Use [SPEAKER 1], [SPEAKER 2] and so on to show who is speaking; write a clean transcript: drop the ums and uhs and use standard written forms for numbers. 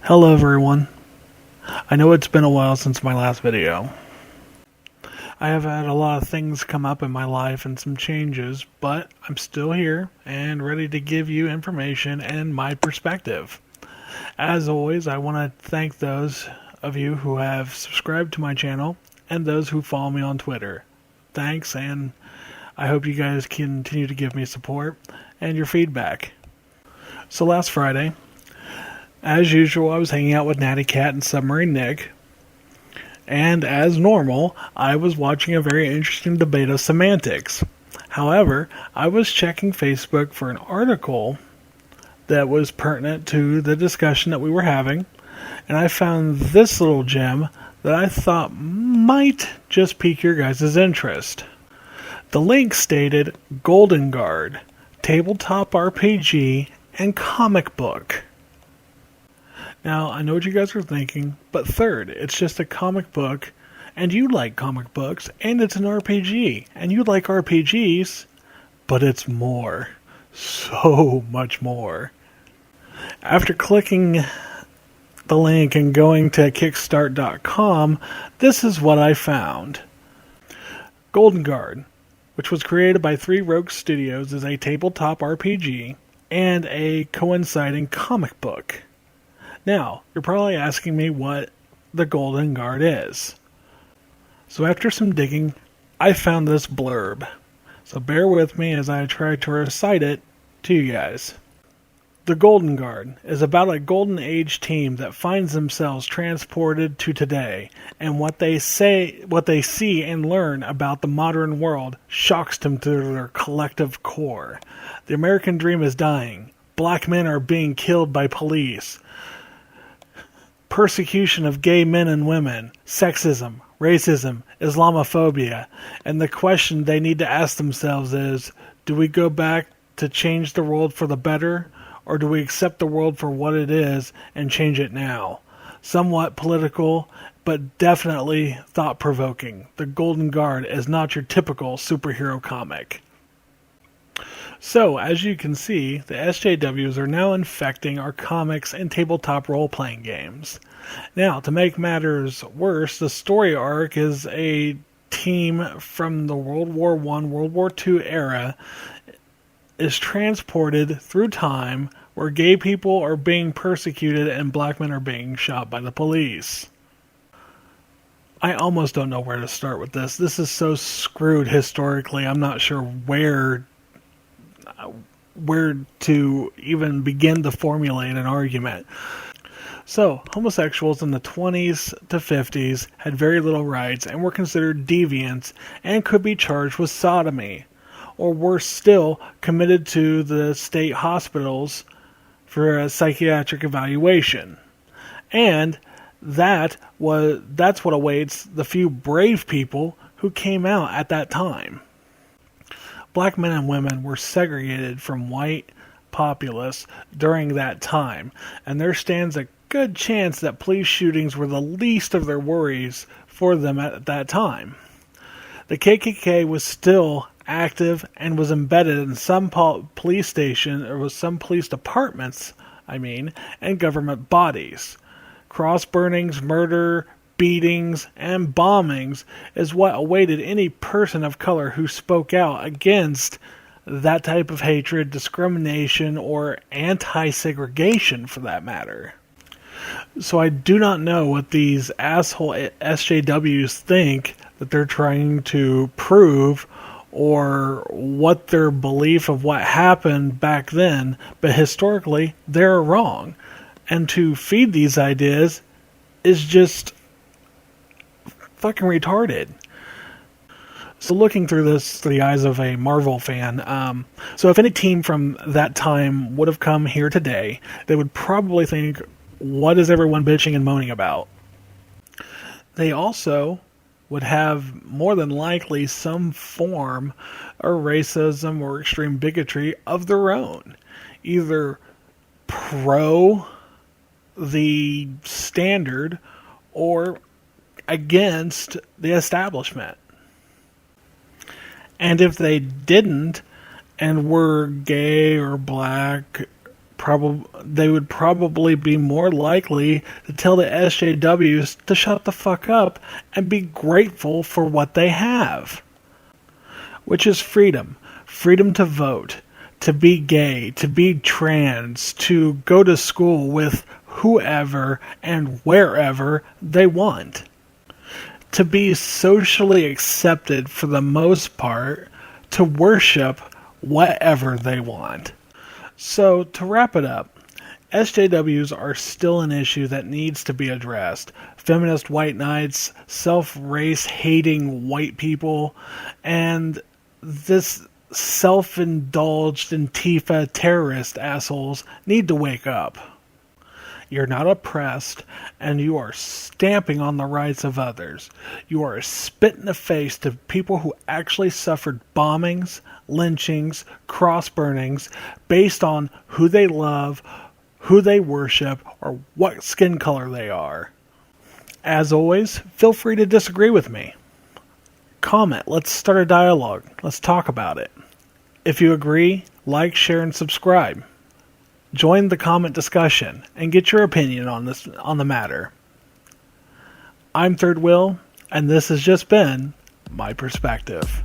[SPEAKER 1] Hello everyone. I know it's been a while since my last video. I have had a lot of things come up in my life and some changes, but I'm still here and ready to give you information and my perspective. As always, I want to thank those of you who have subscribed to my channel and those who follow me on Twitter. Thanks, and I hope you guys continue to give me support and your feedback. So last Friday, as usual, I was hanging out with Natty Cat and Submarine Nick, and as normal, I was watching a very interesting debate of semantics. However, I was checking Facebook for an article that was pertinent to the discussion that we were having, and I found this little gem that I thought might just pique your guys' interest. The link stated Golden Guard, tabletop RPG, and comic book. Now, I know what you guys are thinking, but third, it's just a comic book, and you like comic books, and it's an RPG, and you like RPGs, but it's more. So much more. After clicking the link and going to kickstart.com, this is what I found. Golden Guard, which was created by Three Rogues Studios, is a tabletop RPG and a coinciding comic book. Now, you're probably asking me what the Golden Guard is. So after some digging, I found this blurb. So bear with me as I try to recite it to you guys. The Golden Guard is about a Golden Age team that finds themselves transported to today, and what they see and learn about the modern world shocks them to their collective core. The American dream is dying. Black men are being killed by police. Persecution of gay men and women, sexism, racism, Islamophobia, and the question they need to ask themselves is, do we go back to change the world for the better, or do we accept the world for what it is and change it now? Somewhat political, but definitely thought-provoking. The Golden Guard is not your typical superhero comic. So, as you can see, the SJWs are now infecting our comics and tabletop role-playing games. Now, to make matters worse, the story arc is a team from the World War I, World War II era is transported through time where gay people are being persecuted and black men are being shot by the police. I almost don't know where to start with this. This is so screwed historically, I'm not sure where to even begin to formulate an argument. So, homosexuals in the 20s to 50s had very little rights and were considered deviants and could be charged with sodomy, or worse still, committed to the state hospitals for a psychiatric evaluation. And that's what awaits the few brave people who came out at that time. Black men and women were segregated from white populace during that time, and there stands a good chance that police shootings were the least of their worries for them at that time. The KKK was still active and was embedded in some police departments, and government bodies. Cross burnings, murder, beatings, and bombings is what awaited any person of color who spoke out against that type of hatred, discrimination, or anti-segregation for that matter. So I do not know what these asshole SJWs think that they're trying to prove or what their belief of what happened back then, but historically they're wrong. And to feed these ideas is just fucking retarded. So looking through this through the eyes of a Marvel fan, so if any team from that time would have come here today, they would probably think, what is everyone bitching and moaning about? They also would have more than likely some form of racism or extreme bigotry of their own. Either pro the standard or against the establishment. And if they didn't and were gay or black, probably be more likely to tell the SJWs to shut the fuck up and be grateful for what they have, which is freedom. Freedom to vote, to be gay, to be trans, to go to school with whoever and wherever they want. To be socially accepted for the most part, to worship whatever they want. So, to wrap it up, SJWs are still an issue that needs to be addressed. Feminist white knights, self-race hating white people, and this self-indulged Antifa terrorist assholes need to wake up. You're not oppressed, and you are stamping on the rights of others. You are a spit in the face to people who actually suffered bombings, lynchings, cross-burnings based on who they love, who they worship, or what skin color they are. As always, feel free to disagree with me. Comment, let's start a dialogue. Let's talk about it. If you agree, like, share, and subscribe. Join the comment discussion and get your opinion on the matter. I'm Third Wheel, and this has just been my perspective.